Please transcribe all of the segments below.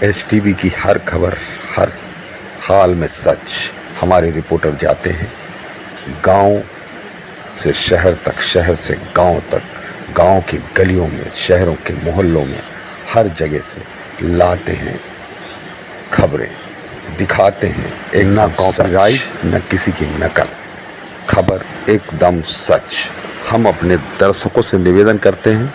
HTV की हर खबर, हर हाल में सच। हमारे रिपोर्टर जाते हैं गांव से शहर तक, शहर से गांव तक, गांव की गलियों में, शहरों के मोहल्लों में, हर जगह से लाते हैं खबरें, दिखाते हैं एक ना कॉपीराइट न किसी की नकल, खबर एकदम सच। हम अपने दर्शकों से निवेदन करते हैं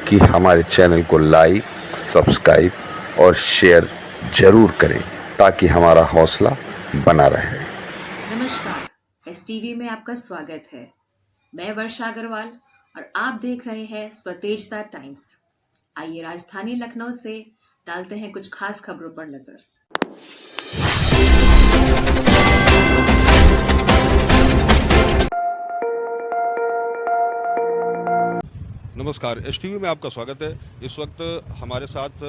कि हमारे चैनल को लाइक, सब्सक्राइब और शेयर जरूर करें ताकि हमारा हौसला बना रहे। नमस्कार, एसटीवी में आपका स्वागत है। मैं वर्षा अग्रवाल और आप देख रहे हैं स्वतेजता टाइम्स। आइए राजधानी लखनऊ से डालते हैं कुछ खास खबरों पर नजर। नमस्कार, एसटीवी में आपका स्वागत है। इस वक्त हमारे साथ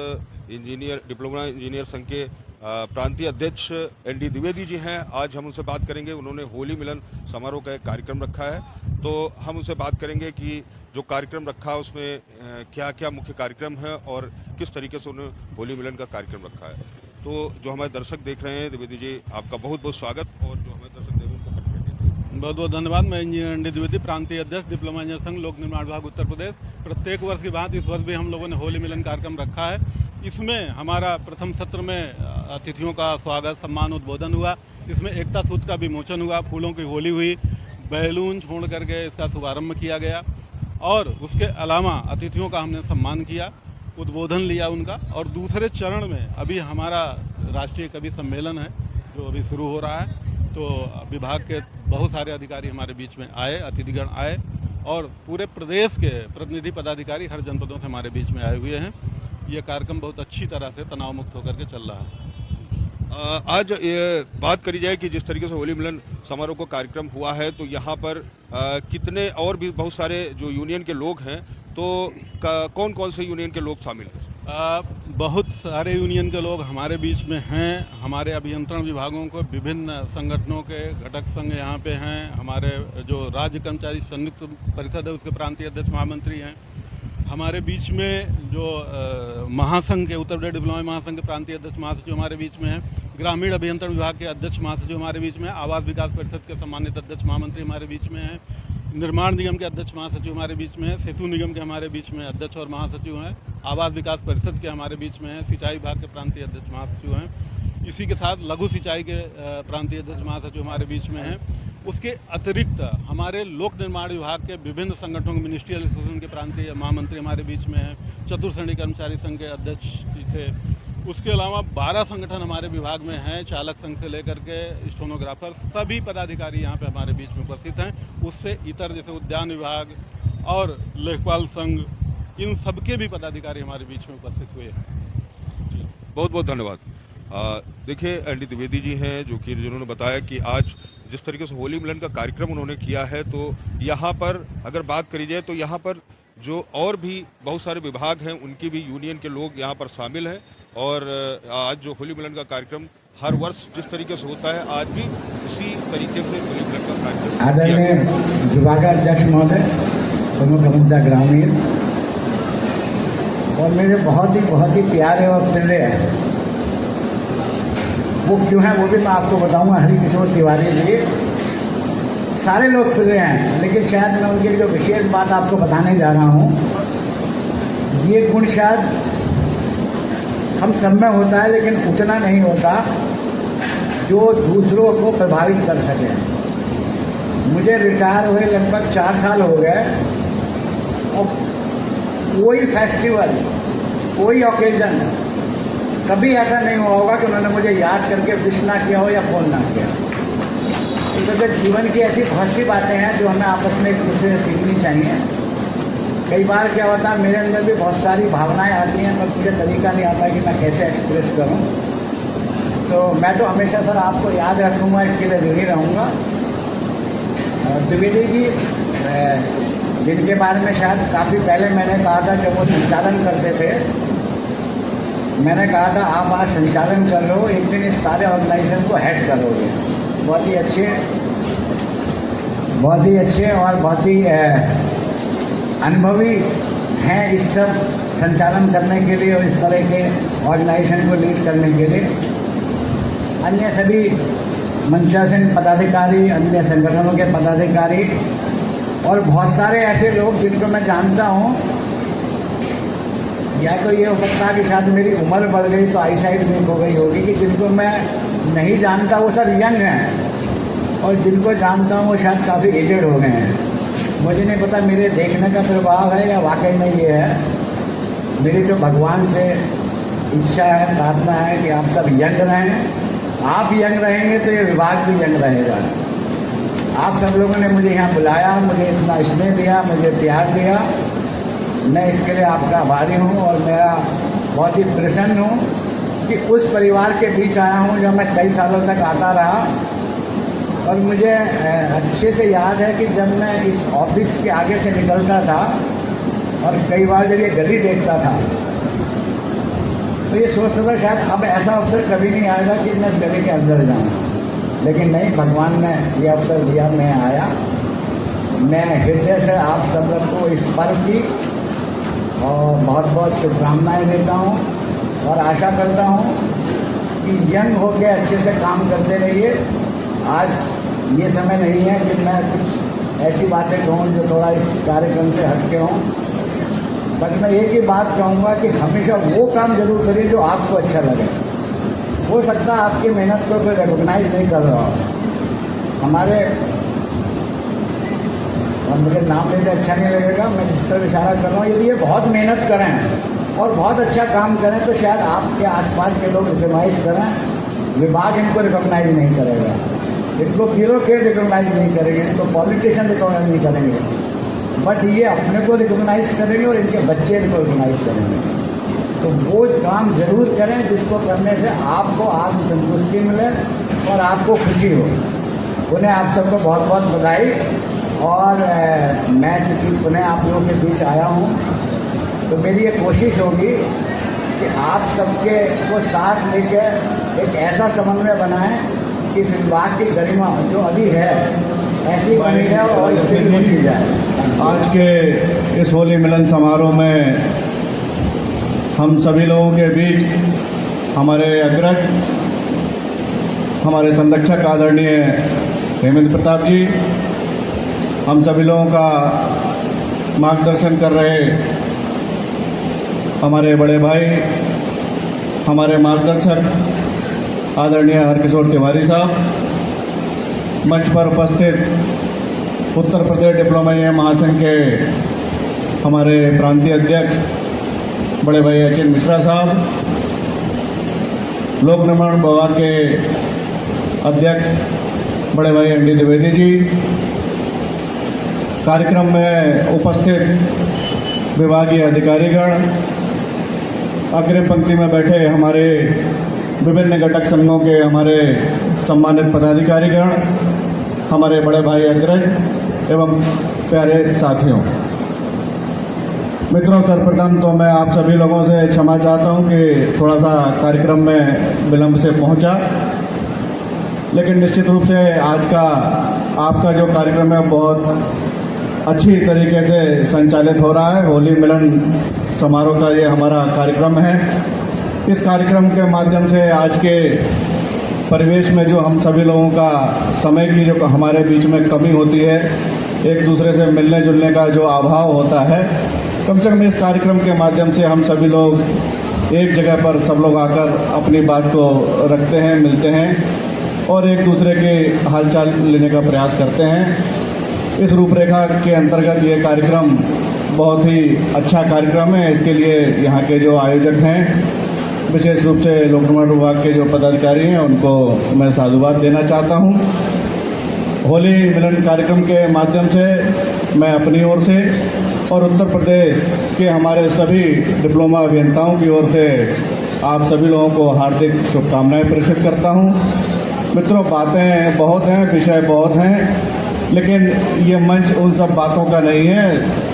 डिप्लोमा इंजीनियर संघ के प्रांतीय अध्यक्ष एनडी द्विवेदी जी हैं। आज हम उनसे बात करेंगे। उन्होंने होली मिलन समारोह का एक कार्यक्रम रखा है, तो हम उनसे बात करेंगे कि जो कार्यक्रम रखा है उसमें क्या क्या मुख्य कार्यक्रम है और किस तरीके से उन्होंने होली मिलन का कार्यक्रम रखा है। तो जो हमारे दर्शक देख रहे हैं, द्विवेदी जी आपका बहुत बहुत स्वागत। और जो हमारे दर्शक देख रहे हैं उनको परिचय दीजिए। बहुत बहुत धन्यवाद। मैं इंजीनियर एनडी द्विवेदी, प्रांतीय अध्यक्ष डिप्लोमा इंजीनियर संघ लोक निर्माण विभाग उत्तर प्रदेश। प्रत्येक वर्ष की बात इस वर्ष भी हम लोगों ने होली मिलन कार्यक्रम रखा है। इसमें हमारा प्रथम सत्र में अतिथियों का स्वागत, सम्मान, उद्बोधन हुआ। इसमें एकता सूत्र का विमोचन हुआ, फूलों की होली हुई, बैलून छोड़ करके इसका शुभारंभ किया गया और उसके अलावा अतिथियों का हमने सम्मान किया, उद्बोधन लिया उनका। और दूसरे चरण में अभी हमारा राष्ट्रीय कवि सम्मेलन है जो अभी शुरू हो रहा है। तो विभाग के बहुत सारे अधिकारी हमारे बीच में आए, अतिथिगण आए और पूरे प्रदेश के प्रतिनिधि पदाधिकारी हर जनपदों से हमारे बीच में आए हुए हैं। ये कार्यक्रम बहुत अच्छी तरह से तनाव मुक्त होकर के चल रहा है। आज ये बात करी जाए कि जिस तरीके से होली मिलन समारोह का कार्यक्रम हुआ है, तो यहाँ पर कितने और भी बहुत सारे जो यूनियन के लोग हैं, तो कौन कौन से यूनियन के लोग शामिल हैं? बहुत सारे यूनियन के लोग हमारे बीच में हैं। हमारे अभियंत्रण विभागों को विभिन्न संगठनों के घटक संघ यहाँ पे हैं। हमारे जो राज्य कर्मचारी संयुक्त परिषद है उसके प्रांतीय अध्यक्ष महामंत्री हैं। हमारे बीच में जो महासंघ के, उत्तर प्रदेश डिप्लोमा महासंघ के प्रांतीय अध्यक्ष महासचिव हमारे बीच में हैं। ग्रामीण अभियंत्रण विभाग के अध्यक्ष महासचिव हमारे बीच में, आवास विकास परिषद के सम्मानित अध्यक्ष महामंत्री हमारे बीच में हैं। निर्माण निगम के अध्यक्ष महासचिव हमारे बीच में हैं। सेतु निगम के हमारे बीच में अध्यक्ष और महासचिव हैं। आवास विकास परिषद के हमारे बीच में हैं। सिंचाई विभाग के प्रांतीय अध्यक्ष महासचिव हैं। इसी के साथ लघु सिंचाई के प्रांतीय अध्यक्ष महासचिव हमारे बीच में हैं। उसके अतिरिक्त हमारे लोक निर्माण विभाग के विभिन्न संगठनों के मिनिस्ट्रियल एसोसिएशन के प्रांतीय महामंत्री हमारे बीच में हैं। चतुर्श्रेणी कर्मचारी संघ के अध्यक्ष जी थे। उसके अलावा 12 संगठन हमारे विभाग में हैं, चालक संघ से लेकर के स्टेनोग्राफर, सभी पदाधिकारी यहाँ पे हमारे बीच में उपस्थित हैं। उससे इतर जैसे उद्यान विभाग और लेखपाल संघ, इन सबके भी पदाधिकारी हमारे बीच में उपस्थित हुए हैं। बहुत बहुत धन्यवाद। देखिए, एनडी द्विवेदी जी हैं जो कि जिन्होंने बताया कि आज जिस तरीके से होली मिलन का कार्यक्रम उन्होंने किया है, तो यहाँ पर अगर बात करी जाए तो यहाँ पर जो और भी बहुत सारे विभाग हैं उनकी भी यूनियन के लोग यहाँ पर शामिल हैं। और आज जो होली मिलन का कार्यक्रम हर वर्ष जिस तरीके से होता है, आज भी उसी तरीके से होली मिलन का कार्यक्रम। आदरणीय विभागाध्यक्ष महोदय, प्रमुख मुद्दा ग्रामीण और मेरे बहुत ही प्यारे और प्रिय हैं, वो क्यों है वो भी मैं आपको बताऊंगा। हरिकिशोर तिवारी जी, सारे लोग प्रिय हैं, लेकिन शायद मैं उनकी जो विशेष बात आपको बताने जा रहा हूँ, ये गुण शायद हम सब में होता है लेकिन उतना नहीं होता जो दूसरों को प्रभावित कर सके। मुझे रिटायर हुए लगभग 4 साल हो गए और कोई फेस्टिवल, कोई ओकेजन कभी ऐसा नहीं हुआ होगा कि उन्होंने मुझे याद करके विश ना किया हो या फ़ोन ना किया। तो जीवन की ऐसी बहुत सी बातें हैं जो हमें आपस में एक दूसरे से सीखनी चाहिए। कई बार क्या होता है, मेरे अंदर भी बहुत सारी भावनाएं आती हैं, पर मुझे तरीका नहीं आता कि मैं कैसे एक्सप्रेस करूं। तो मैं तो हमेशा सर आपको याद रखूंगा, इसके लिए ऋणी रहूँगा। द्विवेदी जी, जिनके बारे में शायद काफ़ी पहले मैंने कहा था जब वो संचालन करते थे, मैंने कहा था आप आज संचालन कर रहे हो, एक दिन इस सारे ऑर्गेनाइजेशन को हेड करोगे। बहुत ही अच्छे और बहुत ही अनुभवी हैं इस सब संचालन करने के लिए और इस तरह के ऑर्गेनाइजेशन को लीड करने के लिए। अन्य सभी मंचासन पदाधिकारी, अन्य संगठनों के पदाधिकारी और बहुत सारे ऐसे लोग जिनको मैं जानता हूँ, या तो ये हो सकता है कि शायद मेरी उम्र बढ़ गई तो आई साइट वीक हो गई होगी, कि जिनको मैं नहीं जानता वो सब यंग हैं और जिनको जानता हूँ वो शायद काफ़ी एजेड हो गए हैं। मुझे नहीं पता मेरे देखने का प्रभाव है या वाकई में ये है। मेरी जो भगवान से इच्छा है, प्रार्थना है कि आप सब यंग रहें। आप यंग रहेंगे तो ये विभाग भी यंग रहेगा। आप सब लोगों ने मुझे यहाँ बुलाया, मुझे इतना स्नेह दिया, मुझे प्यार दिया, मैं इसके लिए आपका आभारी हूँ और मेरा बहुत ही प्रसन्न हूँ कि उस परिवार के बीच आया हूँ जब मैं कई सालों तक आता रहा। और मुझे अच्छे से याद है कि जब मैं इस ऑफिस के आगे से निकलता था और कई बार जब ये गली देखता था तो ये सोचता था शायद अब ऐसा अवसर कभी नहीं आएगा कि मैं इस गली के अंदर जाऊँ, लेकिन नहीं, भगवान ने ये अवसर दिया, मैं आया। मैं हृदय से आप सब को इस पर्व की और बहुत बहुत शुभकामनाएँ देता हूँ और आशा करता हूँ कि यंग होकर अच्छे से काम करते रहिए। आज ये समय नहीं है कि मैं कुछ ऐसी बातें कहूँ जो थोड़ा इस कार्यक्रम से हटके हों, बट मैं एक ही बात कहूँगा कि हमेशा वो काम जरूर करिए जो आपको अच्छा लगे। हो सकता है आपकी मेहनत को कोई रिकॉग्नाइज नहीं कर रहा हो। हमारे, और मुझे नाम लेते अच्छा नहीं लगेगा, मैं जिस तरह इशारा कर रहा हूँ, यदि ये बहुत मेहनत करें और बहुत अच्छा काम करें तो शायद आपके आसपास के लोग रिकॉग्नाइज करें, विभाग इनको रिकॉग्नाइज नहीं करेगा, इनको ब्यूरोक्रेट रिकॉग्नाइज नहीं करेंगे, इनको पॉलिटिशियन रिकॉग्नाइज नहीं करेंगे, बट ये अपने को रिकॉग्नाइज करेंगे और इनके बच्चे इनको रिकॉग्नाइज करेंगे। तो वो काम जरूर करें जिसको करने से आपको आत्मसंतुष्टि मिले और आपको खुशी हो। उन्हें आप सबको बहुत बहुत बधाई। और मैं चूँकि पुनः आप लोगों के बीच आया हूँ तो मेरी ये कोशिश होगी कि आप सबके को साथ लेकर एक ऐसा समन्वय बनाएं कि इस विभाग की गरिमा जो अभी है ऐसी बनी है और इससे भी बढ़ी जाए। आज के इस होली मिलन समारोह में हम सभी लोगों के बीच हमारे अग्रज, हमारे संरक्षक आदरणीय हेमंत प्रताप जी, हम सभी लोगों का मार्गदर्शन कर रहे हमारे बड़े भाई, हमारे मार्गदर्शक आदरणीय हरकिशोर तिवारी साहब, मंच पर उपस्थित उत्तर प्रदेश डिप्लोमा इंजीनियर महासंघ के हमारे प्रांतीय अध्यक्ष बड़े भाई अचिन मिश्रा साहब, लोक निर्माण विभाग के अध्यक्ष बड़े भाई एनडी द्विवेदी जी, कार्यक्रम में उपस्थित विभागीय अधिकारीगण, अग्रिम पंक्ति में बैठे हमारे विभिन्न घटक संघों के हमारे सम्मानित पदाधिकारीगण, हमारे बड़े भाई अग्रज एवं प्यारे साथियों, मित्रों, सर्वप्रथम तो मैं आप सभी लोगों से क्षमा चाहता हूं कि थोड़ा सा कार्यक्रम में विलंब से पहुंचा, लेकिन निश्चित रूप से आज का आपका जो कार्यक्रम है बहुत अच्छी तरीके से संचालित हो रहा है। होली मिलन समारोह का ये हमारा कार्यक्रम है। इस कार्यक्रम के माध्यम से आज के परिवेश में जो हम सभी लोगों का समय की जो हमारे बीच में कमी होती है, एक दूसरे से मिलने जुलने का जो अभाव होता है, कम से कम इस कार्यक्रम के माध्यम से हम सभी लोग एक जगह पर सब लोग आकर अपनी बात को रखते हैं, मिलते हैं और एक दूसरे के हालचाल लेने का प्रयास करते हैं। इस रूपरेखा के अंतर्गत ये कार्यक्रम बहुत ही अच्छा कार्यक्रम है। इसके लिए यहाँ के जो आयोजक हैं, विशेष रूप से लोक निर्माण विभाग के जो पदाधिकारी हैं, उनको मैं साधुवाद देना चाहता हूँ। होली मिलन कार्यक्रम के माध्यम से मैं अपनी ओर से और उत्तर प्रदेश के हमारे सभी डिप्लोमा अभियंताओं की ओर से आप सभी लोगों को हार्दिक शुभकामनाएं प्रेषित करता हूं। मित्रों, बातें बहुत हैं, विषय बहुत हैं, लेकिन ये मंच उन सब बातों का नहीं है।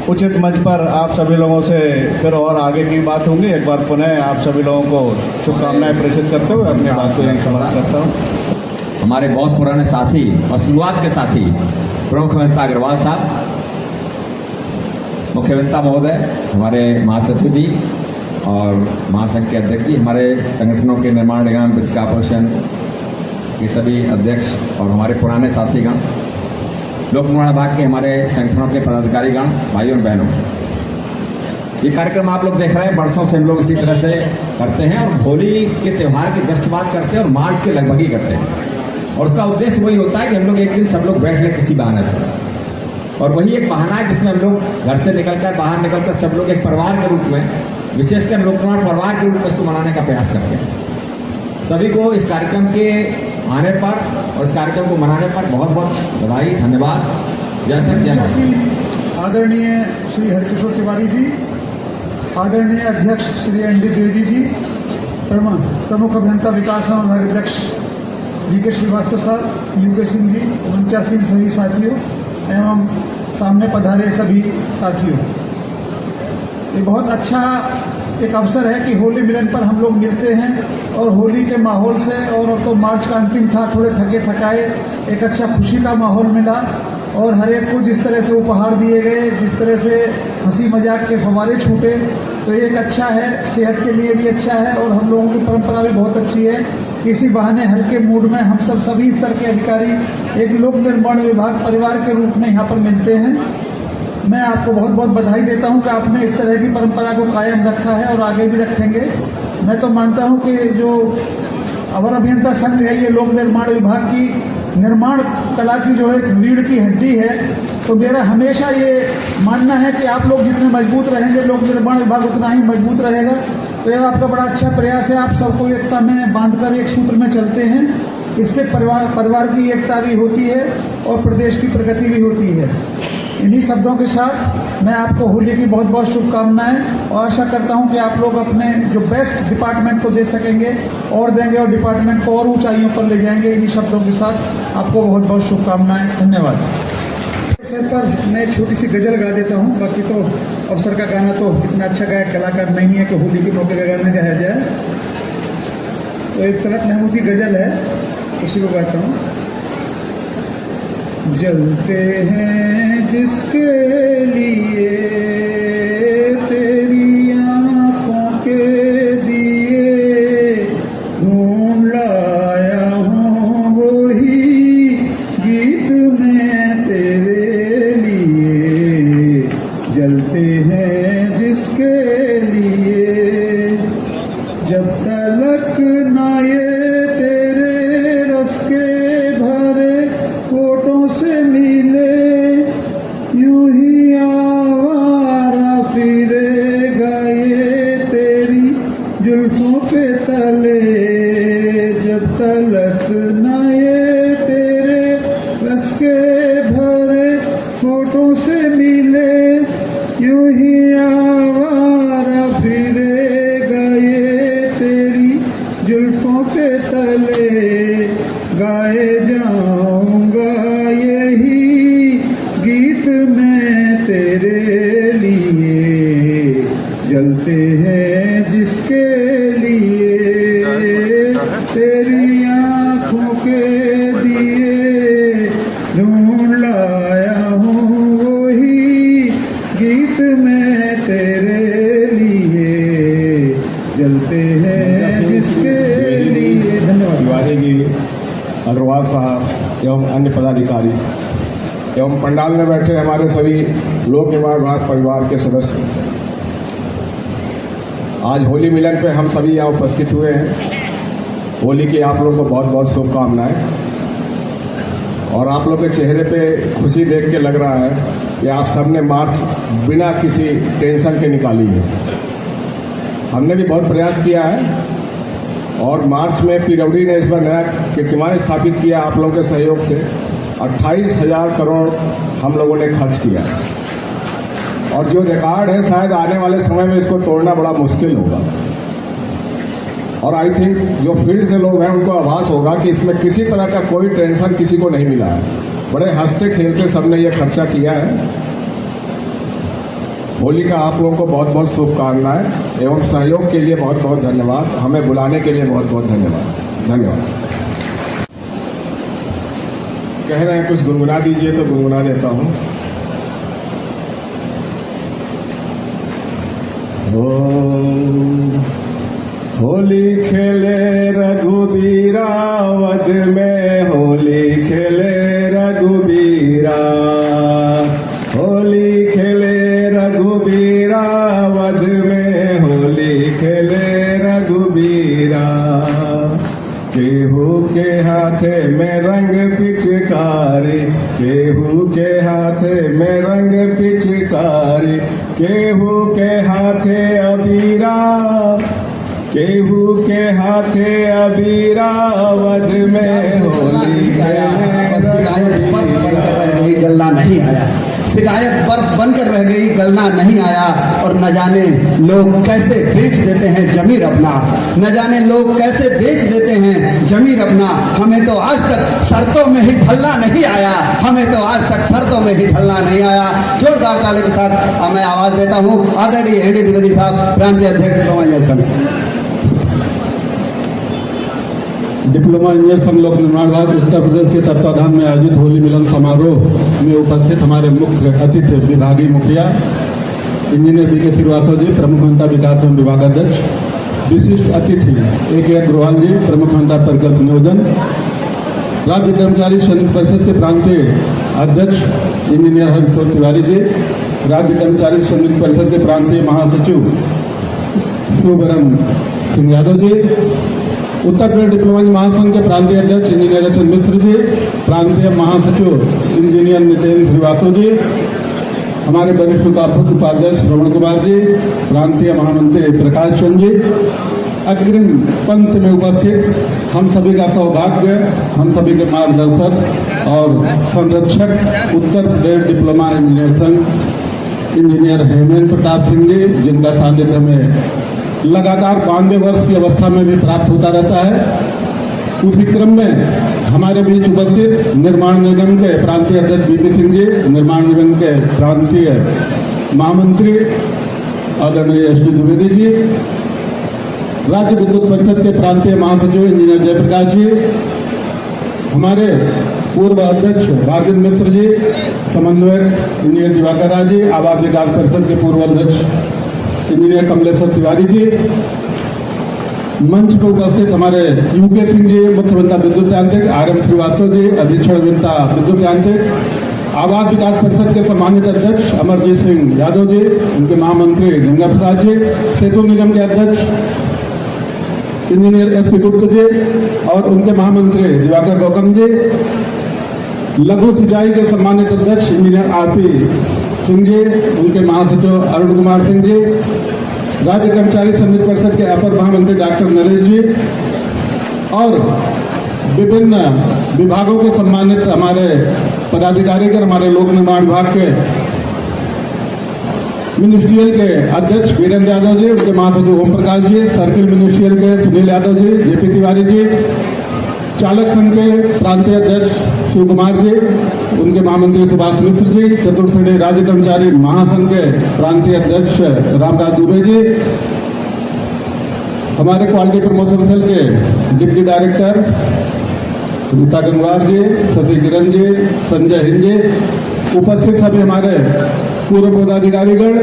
उचित मंच पर आप सभी लोगों से फिर और आगे की बात होंगी। एक बार पुनः आप सभी लोगों को शुभकामनाएं प्रेषित करते हुए अपनी बात को यहीं समाप्त करता हूँ। हमारे बहुत पुराने साथी और शुरुआत के साथी प्रमुख अभियंता अग्रवाल साहब, मुख्यमंत्री महोदय, हमारे महासचिव जी और महासंघ के अध्यक्ष जी, हमारे संगठनों के निर्माण निगम, ब्रिज कॉर्पोरेशन के सभी अध्यक्ष और हमारे पुराने साथीगण, लोक निर्माण विभाग के हमारे संगठनों के पदाधिकारीगण, भाइयों और बहनों, ये कार्यक्रम आप लोग देख रहे हैं, बरसों से हम लोग इसी तरह से करते हैं और होली के त्यौहार की जस्ट बात करते हैं और मार्च के लगभग ही करते हैं। और उसका उद्देश्य वही होता है कि हम लोग एक दिन सब लोग बैठ लें किसी बहाने से, और वही एक बहाना है जिसमें हम लोग घर से निकलकर, बाहर निकलकर सब लोग एक परिवार के रूप में, विशेषकर लोक निर्माण परिवार के रूप में इसको मनाने का प्रयास करते हैं। सभी को इस कार्यक्रम के आने पर और इस कार्यक्रम को मनाने पर बहुत बहुत बधाई, धन्यवाद। जैसे आदरणीय श्री हरकिशोर तिवारी जी, आदरणीय अध्यक्ष श्री एनडी द्विवेदी जी, प्रमुख अभियंता विकास विभाग अध्यक्ष वीके श्रीवास्तव साहब, यूके सिंह जी, मंचासीन सभी साथियों एवं सामने पधारे सभी साथियों, ये बहुत अच्छा एक अवसर है कि होली मिलन पर हम लोग मिलते हैं और होली के माहौल से, और अब तो मार्च का अंतिम था, थोड़े थके थकाए, एक अच्छा खुशी का माहौल मिला और हर एक को जिस तरह से उपहार दिए गए, जिस तरह से हंसी मजाक के फव्वारे छूटे, तो ये एक अच्छा है, सेहत के लिए भी अच्छा है और हम लोगों की परंपरा भी बहुत अच्छी है कि इसी बहाने हल्के मूड में हम सब सभी स्तर के अधिकारी एक लोक निर्माण विभाग परिवार के रूप में यहाँ पर मिलते हैं। मैं आपको बहुत बहुत बधाई देता हूँ कि आपने इस तरह की परंपरा को कायम रखा है और आगे भी रखेंगे। मैं तो मानता हूँ कि जो अवर अभियंता संघ है, ये लोक निर्माण विभाग की निर्माण कला की जो एक रीढ़ की हड्डी है, तो मेरा हमेशा ये मानना है कि आप लोग जितने मजबूत रहेंगे, लोक निर्माण विभाग उतना ही मजबूत रहेगा। तो यह आपका बड़ा अच्छा प्रयास है, आप सबको एकता में बांधकर एक सूत्र में चलते हैं, इससे परिवार की एकता भी होती है और प्रदेश की प्रगति भी होती है। इन्हीं शब्दों के साथ मैं आपको होली की बहुत बहुत शुभकामनाएं और आशा करता हूं कि आप लोग अपने जो बेस्ट डिपार्टमेंट को दे सकेंगे और देंगे और डिपार्टमेंट को और ऊंचाइयों पर ले जाएंगे। इन्हीं शब्दों के साथ आपको बहुत बहुत शुभकामनाएं। धन्यवाद। अवसर पर मैं एक छोटी सी गज़ल गा देता हूं, बाकी तो अवसर का गाना तो इतना अच्छा गायक कलाकार नहीं है कि होली के मौके का गाना गाया जाए। तो एक तलत महमूद की गज़ल है, उसी को गाता हूँ। जलते हैं जिसके लिए तेरी आंखों के दिए, ढूंढ लाया हूँ वही गीत मैं तेरे लिए। जलते हैं जिसके लिए, जब तलक ना ये तेरे रस के भरे होठों से मिले, यूं ही आवारा फिरेगा ये तेरी जुल्फों के तले। जब तलक ना ये तेरे रस के भरे होठों से मिले, यूं ही आवारा फिरेगा ये तेरी जुल्फों के तले। गाए जाऊंगा यही गीत मैं तेरे लिए। जलते हैं जिसके लिए तेरी आंखों के दिए, ढूंढ लाया हूँ वही गीत मैं तेरे लिए। जलते हैं जिसके लिए। धन्यवाद। तिवारी जी, अग्रवाल साहब एवं अन्य पदाधिकारी एवं पंडाल में बैठे हमारे सभी लोक निर्माण विभाग परिवार के सदस्य, आज होली मिलन पे हम सभी यहाँ उपस्थित हुए हैं। होली की आप लोगों को बहुत बहुत शुभकामनाएं। और आप लोग के चेहरे पे खुशी देख के लग रहा है कि आप सबने मार्च बिना किसी टेंशन के निकाली है। हमने भी बहुत प्रयास किया है और मार्च में पीडब्ल्यूडी ने इस बार नया कीर्तिमान स्थापित किया। आप लोगों के सहयोग से 28,000 करोड़ हम लोगों ने खर्च किया और जो रिकॉर्ड है शायद आने वाले समय में इसको तोड़ना बड़ा मुश्किल होगा। और आई थिंक जो फील्ड से लोग हैं उनको आभास होगा कि इसमें किसी तरह का कोई टेंशन किसी को नहीं मिला है। बड़े हंसते खेलते सबने ये खर्चा किया है। होली का आप लोगों को बहुत बहुत शुभकामनाएं एवं सहयोग के लिए बहुत बहुत धन्यवाद। हमें बुलाने के लिए बहुत बहुत धन्यवाद। धन्यवाद। कह रहे हैं कुछ गुनगुना दीजिए तो गुनगुना देता हूँ। होली खेले रघुबीरा वध में, होली खेले रघुबीरा, होली खेले रघुबीरा वध में, होली खेले रघुबीरा। केहू के हाथे में रंग पिचकारी, केहू के हाथे में रंग पिचकारी, केहू के हाथे अबीरा, केहू के हाथे अबीरा वध में होली गलना नहीं आया, शिकायत बर्फ बनकर रह गई, गलना नहीं आया। और न जाने लोग कैसे बेच देते हैं जमीर अपना, न जाने लोग कैसे बेच देते हैं जमीर अपना। हमें तो आज तक शर्तों में ही ढलना नहीं आया, हमें तो आज तक शर्तों में ही ढलना नहीं आया। जोरदार ताली के साथ मैं आवाज देता हूँ आदरणीय एनडी द्विवेदी साहब, प्रांतीय अध्यक्ष डिप्लोमा इंजीनियर संघ। डिप्लोमा इंजीनियर संघ लोक निर्माण विभाग उत्तर प्रदेश के तत्वाधान में आयोजित होली मिलन समारोह में उपस्थित हमारे मुख्य अतिथि विभागीय मुखिया इंजीनियर बीके श्रीवास्तव जी, प्रमुख मंत्रा विकास एवं विभाग अध्यक्ष, विशिष्ट अतिथि AK अग्रवाल जी, प्रमुख मंत्रा परिकल्प नियोजन, राज्य कर्मचारी संयुक्त परिषद के प्रांतीय अध्यक्ष इंजीनियर हरिकिशोर तिवारी जी, राज्य कर्मचारी संयुक्त परिषद के प्रांतीय महासचिव शिवबरन सिंह यादव जी, उत्तर प्रदेश डिप्लोमा महासंघ के प्रांतीय अध्यक्ष इंजीनियर रतन मिश्र जी, प्रांतीय महासचिव इंजीनियर नितेन श्रीवास्तव जी, हमारे वरिष्ठ उपाध्यक्ष श्रवण कुमार जी, प्रांतीय महामंत्री प्रकाश चंद जी, अग्रिम पंक्ति में उपस्थित हम सभी का सौभाग्य, हम सभी के मार्गदर्शक और संरक्षक उत्तर प्रदेश डिप्लोमा इंजीनियर संघ इंजीनियर हेमेंद्र प्रताप सिंह जी, जिनका सानिध्य में लगातार 92 वर्ष की अवस्था में भी प्राप्त होता रहता है। उसी क्रम में हमारे बीच उपस्थित निर्माण निगम के प्रांतीय अध्यक्ष बीपी सिंह जी, निर्माण निगम के प्रांतीय महामंत्री आदरणीय SD द्विवेदी जी, राज्य विद्युत परिषद के प्रांतीय महासचिव इंजीनियर जयप्रकाश जी, हमारे पूर्व अध्यक्ष राजेंद्र मिश्र जी, समन्वयक इंजीनियर दिवाकर राय जी, आवास विकास परिषद के पूर्व अध्यक्ष इंजीनियर कमलेश्वर तिवारी जी, मंच पर उपस्थित हमारे UK सिंह जी, मुख्य अभियंता विद्युत यांत्रिक, RM श्रीवास्तव जी, अधीक्षण अभियंता विद्युत यांत्रिक, आवास विकास परिषद के सम्मानित अध्यक्ष अमरजीत सिंह यादव जी, उनके महामंत्री गंगा प्रसाद जी, सेतु निगम के अध्यक्ष इंजीनियर SP गुप्ता जी और उनके महामंत्री दिवाकर गौतम जी, लघु सिंचाई के सम्मानित अध्यक्ष इंजीनियर RP सिंह जी, उनके महासचिव अरुण कुमार सिंह जी, राज्य कर्मचारी संयुक्त परिषद के अपर महामंत्री डॉक्टर नरेश जी और विभिन्न विभागों के सम्मानित हमारे पदाधिकारी कर हमारे लोक निर्माण विभाग के मिनिस्ट्रियल के अध्यक्ष वीरेंद्र यादव जी, उनके महासचिव ओम प्रकाश जी, सर्किल मिनिस्ट्रियल के सुनील यादव जी, JP तिवारी जी, चालक संघ के प्रांतीय अध्यक्ष शिव कुमार जी, उनके महामंत्री सुभाष मिश्र जी, चतुर्थ राज्य कर्मचारी महासंघ के प्रांतीय अध्यक्ष रामदास दुबे जी, हमारे क्वालिटी प्रमोशन सेल के डिप्टी डायरेक्टर रीता गंगवार जी, शशि किरण जी, संजय हिंद जी, उपस्थित सभी हमारे पूर्व पदाधिकारीगण,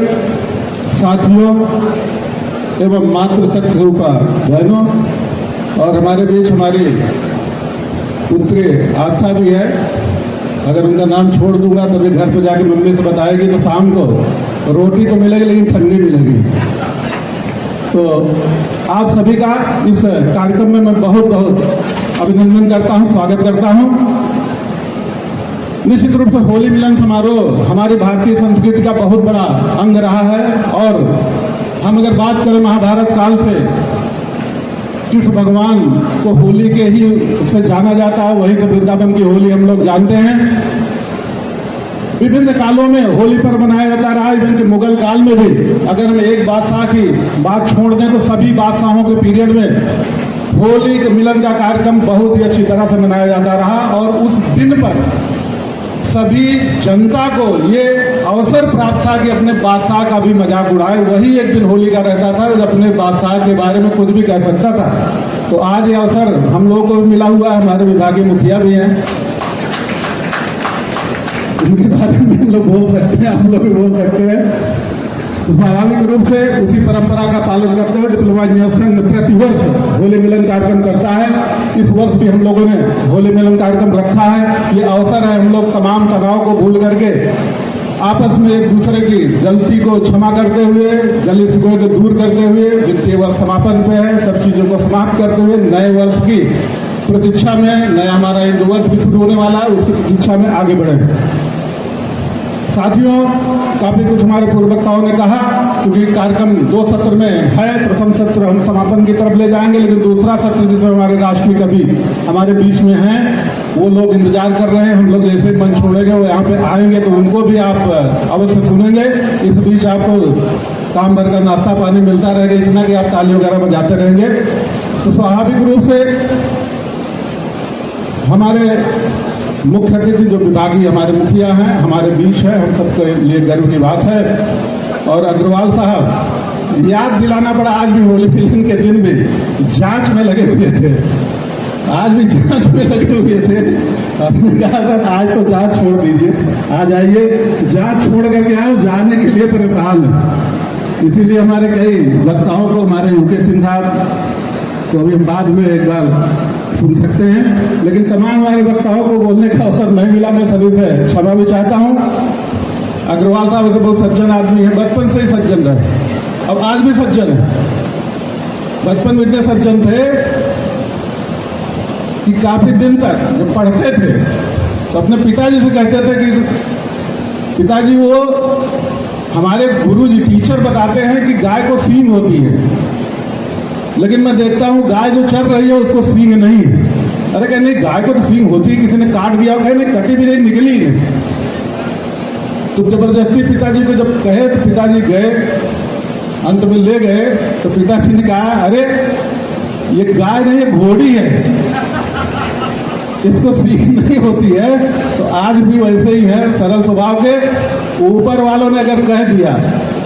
साथियों एवं मातृशक्ति रूपा बहनों और हमारे बीच हमारी पुत्री आस्था भी है। अगर उनका नाम छोड़ दूंगा तो घर पे जाके मम्मी से बताएगी तो शाम को रोटी तो मिलेगी लेकिन ठंडी मिलेगी। तो आप सभी का इस कार्यक्रम में मैं बहुत बहुत अभिनंदन करता हूं, स्वागत करता हूं। निश्चित रूप से होली मिलन समारोह हमारी भारतीय संस्कृति का बहुत बड़ा अंग रहा है और हम अगर बात करें महाभारत काल से कृष्ण भगवान को होली के ही से जाना जाता है, वहीं से वृंदावन की होली हम लोग जानते हैं। विभिन्न कालों में होली पर मनाया जाता रहा, इवन के मुगल काल में भी अगर हम एक बादशाह की बात छोड़ दें तो सभी बादशाहों के पीरियड में होली के मिलन का कार्यक्रम बहुत ही अच्छी तरह से मनाया जाता रहा और उस दिन पर सभी जनता को ये अवसर प्राप्त था कि अपने बादशाह का भी मजाक उड़ाए। वही एक दिन होली का रहता था जब अपने बादशाह के बारे में कुछ भी कह सकता था। तो आज ये अवसर हम लोगों को मिला हुआ है, हमारे विभागीय मुखिया भी हैं, उनके बारे में हम लोग बोल सकते हैं, हम लोग भी बोल सकते हैं। तो स्वाभाविक रूप से उसी परंपरा का पालन करते हुए डिप्लोमा इंजीनियर संघ प्रतिवर्ष होली मिलन कार्यक्रम करता है। इस वर्ष भी हम लोगों ने होली मिलन कार्यक्रम रखा है। ये अवसर है हम लोग तमाम तनाव को भूल करके आपस में एक दूसरे की गलती को क्षमा करते हुए, गली शिकवे को दूर करते हुए, वित्तीय वर्ष समापन पे है, सब चीजों को समाप्त करते हुए नए वर्ष की प्रतीक्षा में, नया हमारा हिंदू वर्ष भी शुरू होने वाला है, उसकी प्रतीक्षा में आगे बढ़े। साथियों, काफी कुछ हमारे पूर्व वक्ताओं ने कहा, क्योंकि कार्यक्रम 2 सत्र में है। प्रथम सत्र हम समापन की तरफ ले जाएंगे, लेकिन दूसरा सत्र जिसमें हमारे राष्ट्रीय कवि हमारे बीच में हैं, वो लोग इंतजार कर रहे हैं। हम लोग जैसे मंच छोड़ेंगे वो यहाँ पे आएंगे तो उनको भी आप अवश्य सुनेंगे। इस बीच आपको काम भर का नाश्ता पानी मिलता रहेगा, इतना कि आप ताली वगैरह बजाते रहेंगे। तो स्वाभाविक रूप से हमारे मुख्य अतिथि जो विभागीय हमारे मुखिया हैं हमारे बीच है, हम सबके लिए गर्व की बात है। और अग्रवाल साहब, याद दिलाना पड़ा, आज भी होली मिलन के दिन भी जांच में लगे हुए थे, आज भी जांच में लगे हुए थे। हमने कहा सर आज तो जांच छोड़ दीजिए, आज आइए, जांच छोड़ करके आओ, जाने के लिए परेशान है। इसीलिए हमारे कई वक्ताओं को, हमारे यूके सिंह साहब तो अभी हम बाद में एक बार सुन सकते हैं, लेकिन तमाम हमारे वक्ताओं को बोलने का अवसर नहीं मिला। मैं सभी से क्षमा भी चाहता हूँ। अग्रवाल साहब ऐसे बहुत सज्जन आदमी है, बचपन से ही सज्जन रहे, अब आज भी सज्जन है। बचपन में इतने सज्जन थे कि काफी दिन तक जब पढ़ते थे तो अपने पिताजी से कहते थे कि पिताजी, वो हमारे गुरुजी टीचर बताते हैं कि गाय को सींग होती है, लेकिन मैं देखता हूं गाय जो चल रही है उसको सींग नहीं है। अरे कहने गाय को तो सींग होती है, किसी ने काट दिया, कहने कटी भी नहीं, निकली नहीं। तो जबरदस्ती पिताजी को जब कहे तो पिताजी गए, अंत में ले गए तो पिताजी ने कहा, अरे ये गाय नहीं, ये घोड़ी है, इसको सींग नहीं होती है। तो आज भी वैसे ही है, सरल स्वभाव के। ऊपर वालों ने अगर कह दिया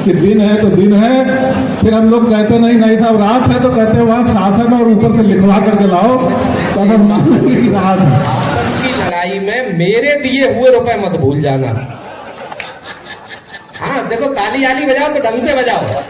कि दिन है तो दिन है, फिर हम लोग कहते नहीं साहब रात है, तो कहते वहां शासन और ऊपर से लिखवा करके लाओ, तब हम मानेंगे कि रात है। आपस की लड़ाई में मेरे दिए हुए रुपए मत भूल जाना। हाँ देखो, ताली आली बजाओ तो ढंग से बजाओ।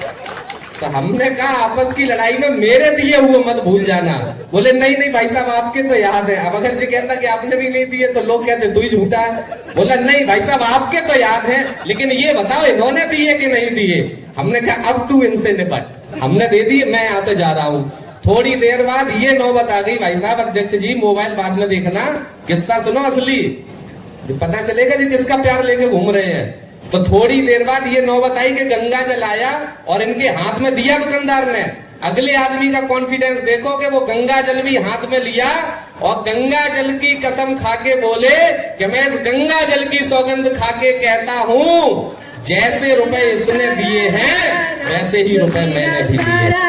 तो हमने कहा आपस की लड़ाई में मेरे दिए हुए मत भूल जाना। बोले नहीं भाई साहब आपके तो याद है। अब अगर जी कहता कि आपने भी नहीं दिए तो लोग कहते तू ही झूठा है। बोला नहीं भाई साहब आपके तो याद है, लेकिन ये बताओ इन्होंने दिए कि नहीं दिए। हमने कहा अब तू इनसे निपट। हमने दे दिए, मैं यहाँ से जा रहा हूँ। थोड़ी देर बाद ये नौबत आ गई, भाई साहब अध्यक्ष जी मोबाइल बाद में देखना, किस्सा सुनो असली, पता चलेगा जी किसका प्यार लेके घूम रहे हैं। तो थोड़ी देर बाद ये नौबत आई कि गंगा जल आया और इनके हाथ में दिया दुकानदार ने। अगले आदमी का कॉन्फिडेंस देखो कि वो गंगा जल भी हाथ में लिया और गंगा जल की कसम खाके बोले कि मैं इस गंगा जल की सौगंध खाके कहता हूँ, जैसे रुपए इसने दिए हैं वैसे ही रुपए मैंने भी दिए।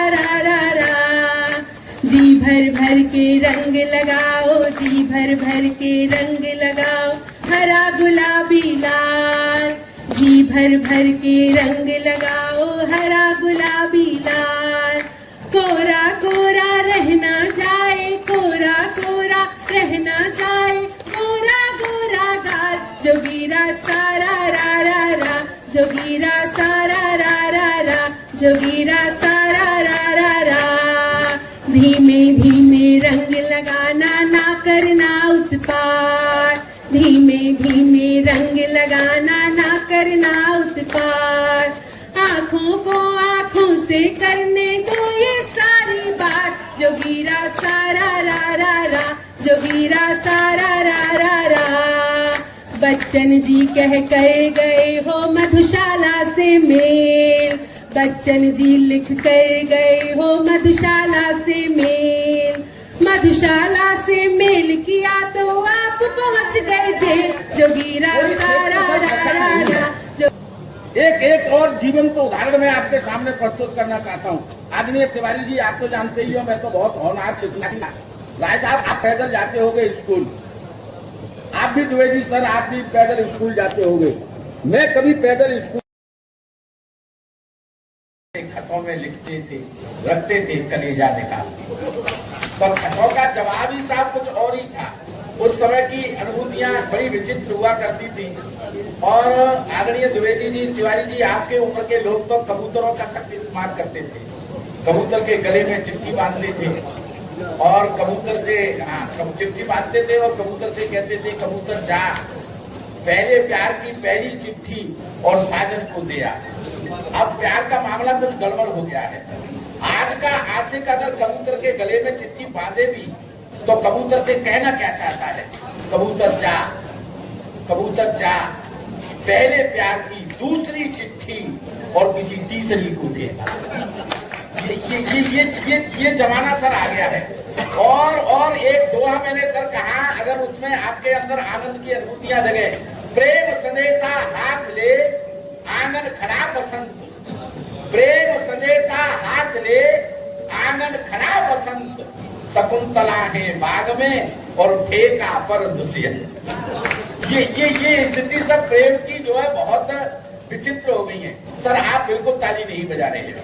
जी भर भर के रंग लगाओ, जी भर भर के रंग लगाओ, हरा गुलाबी लाल। जी भर भर के रंग लगाओ, हरा गुलाबी लाल। कोरा कोरा रहना जाए, कोरा कोरा रहना जाए, गोरा गोरा गाल। जोगीरा सारा रा रा रा, जोगीरा सारा रा रा रा, जोगीरा सारा रा रा रा। धीमे धीमे रंग लगाना, ना करना उत्पात। धीमे धीमे रंग लगाना, ना करना उत्पात। आँखों को आँखों से करने दो ये सारी बात। जोगीरा सारा रा रा रा, जोगीरा सारा रा रा रा। बच्चन जी कह कर गए हो मधुशाला से मेल, बच्चन जी लिख कर गए हो मधुशाला से मेल। मधुशाला से मेल किया तो आप पहुंच गए जेल। जोगीरा सारा रा रा रा। एक और जीवन को उदाहरण मैं आपके सामने प्रस्तुत करना चाहता हूँ। आदरणीय तिवारी जी, आप तो जानते ही हो, मैं तो बहुत होनहार लिखना। राय साहब आप पैदल जाते होगे स्कूल, आप भी द्विवेदी सर आप भी पैदल स्कूल जाते होगे। मैं कभी पैदल स्कूल खतों में लिखते थे, रखते थे कलेजा निकाल के। तो खतों का जवाब ही साहब कुछ और ही था। उस समय की अनुभूतियां बड़ी विचित्र हुआ करती थी। और आदरणीय द्विवेदी जी, तिवारी जी, आपके उम्र के लोग तो कबूतरों का तक इस्तेमाल करते थे। कबूतर के गले में चिट्ठी बांधते थे और कबूतर से चिट्ठी बांधते थे और कबूतर से कहते थे कबूतर जा, पहले प्यार की पहली चिट्ठी और साजन को दिया। अब प्यार का मामला कुछ गड़बड़ हो गया है। आज का आशिक अगर कबूतर के गले में चिट्ठी बांधे भी तो कबूतर से कहना क्या चाहता है, कबूतर जा, कबूतर जा, पहले प्यार की दूसरी चिट्ठी और किसी तीसरी को देगा। ये जमाना सर आ गया है। और एक दोहा मैंने सर कहा, अगर उसमें आपके अंदर आनंद की अनुभूतियां जगे, प्रेम संदेशा हाथ ले आंगन खड़ा बसंत, प्रेम संदेशा हाथ ले आंगन खड़ा बसंत, शकुंतला है बाग में और ठेका पर दुष्यंत। ये स्थिति सर प्रेम की जो है बहुत विचित्र हो गई है। सर आप बिल्कुल ताली नहीं बजा रहे हो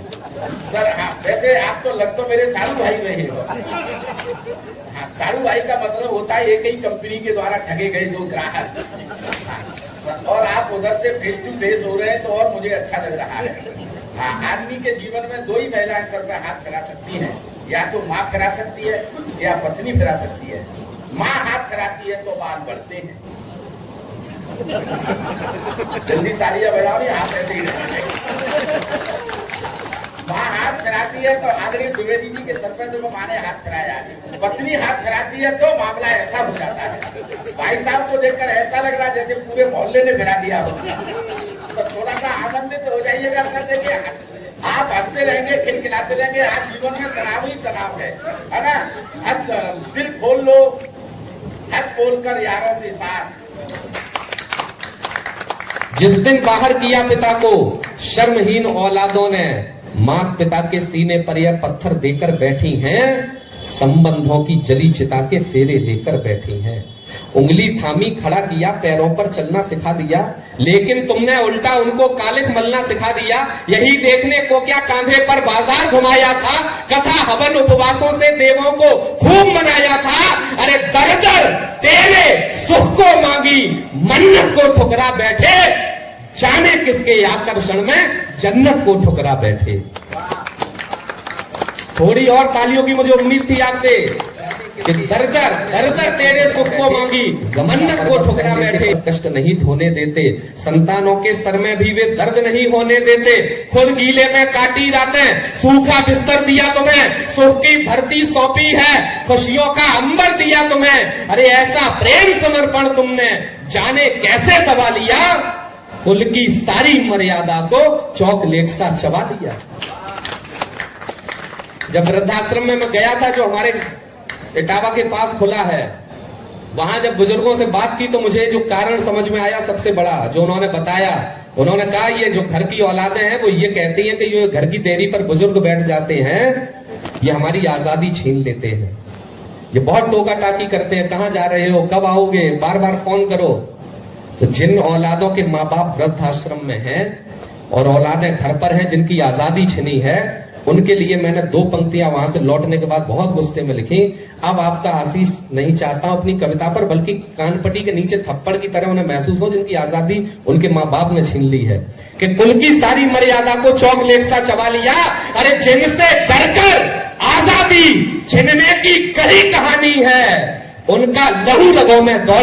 सर। वैसे आप तो लग तो मेरे सारू भाई रहे हो। हाँ, सारू भाई का मतलब होता है एक ही कंपनी के द्वारा ठगे गए दो ग्राहक, और आप उधर से फेस टू फेस हो रहे हैं तो और मुझे अच्छा लग रहा है। हाँ, आदमी के जीवन में दो ही महिलाएं सर पे हाथ करा सकती हैं, या तो माँ करा सकती है या पत्नी करा सकती है। माँ हाथ कराती है तो बाल बढ़ते हैं। जल्दी तालियां बजाओ, हाथ ऐसे ही रहने। माँ हाथ कराती है तो आदरणीय द्विवेदी जी के सर पे तो माँ ने हाथ कराया, पत्नी हाथ कराती है तो मामला ऐसा हो जाता है। भाई साहब को देखकर ऐसा लग रहा है जैसे पूरे मोहल्ले ने गिरा दिया हो। तो थोड़ा सा आनंदित हो जाइएगा सर। देखिए आप हंसते रहेंगे, खिलखिलाते रहेंगे। आज जीवन में तनाव ही तनाव है ना। हंस, दिल खोल लो, हंस बोलकर यारों के साथ। जिस दिन बाहर किया पिता को शर्महीन औलादों ने, मात पिता के सीने पर यह पत्थर देकर बैठी हैं, संबंधों की जली चिता के फेरे लेकर बैठी हैं। उंगली थामी खड़ा किया, पैरों पर चलना सिखा दिया, लेकिन तुमने उल्टा उनको कालिख मलना सिखा दिया। यही देखने को क्या कांधे पर बाजार घुमाया था, कथा हवन उपवासों से देवों को खूब मनाया था। अरे दरदर तेरे सुख को मांगी, मन्नत को ठुकरा बैठे, जाने किसके आकर्षण में जन्नत को ठुकरा बैठे। थोड़ी और तालियों की मुझे उम्मीद थी आपसे कि दरदर तेरे सुख को मांगी, मन्नत को ठुकरा बैठे। कष्ट नहीं ढोने देते, संतानों के सर में भी वे दर्द नहीं होने देते। खुद गीले में काटी रातें, सूखा बिस्तर दिया तुम्हें, सुख की धरती सौंपी है, खुशियों का अंबर दिया तुम्हें। अरे ऐसा प्रेम समर्पण तुमने जाने कैसे दबा लिया, कुल की सारी मर्यादा को चॉकलेट सा चबा लिया। जब वृद्धाश्रम में मैं गया था, जो हमारे इटावा के पास खुला है, वहां जब बुजुर्गों से बात की तो मुझे जो कारण समझ में आया सबसे बड़ा, जो उन्होंने बताया, उन्होंने कहा ये जो घर की औलादें हैं वो ये कहती हैं कि ये घर की देरी पर बुजुर्ग बैठ जाते हैं, ये हमारी आजादी छीन लेते हैं। ये बहुत टोका टाकी करते हैं, कहां जा रहे हो, कब आओगे, बार बार फोन करो। तो जिन औलादों के माँ बाप वृद्धाश्रम में हैं और औलादें घर पर हैं, जिनकी आजादी छिनी है, उनके लिए मैंने 2 पंक्तियां वहां से लौटने के बाद बहुत गुस्से में लिखी। अब आपका आशीष नहीं चाहता हूं अपनी कविता पर, बल्कि कानपट्टी के नीचे थप्पड़ की तरह उन्हें महसूस हो, जिनकी आजादी उनके माँ बाप ने छीन ली है, कि कुल की सारी मर्यादा को चॉकलेट सा चबा लिया। अरे जिनसे डरकर आजादी छीनने की कही कहानी है, उनका लहू रगों में दौड़ा।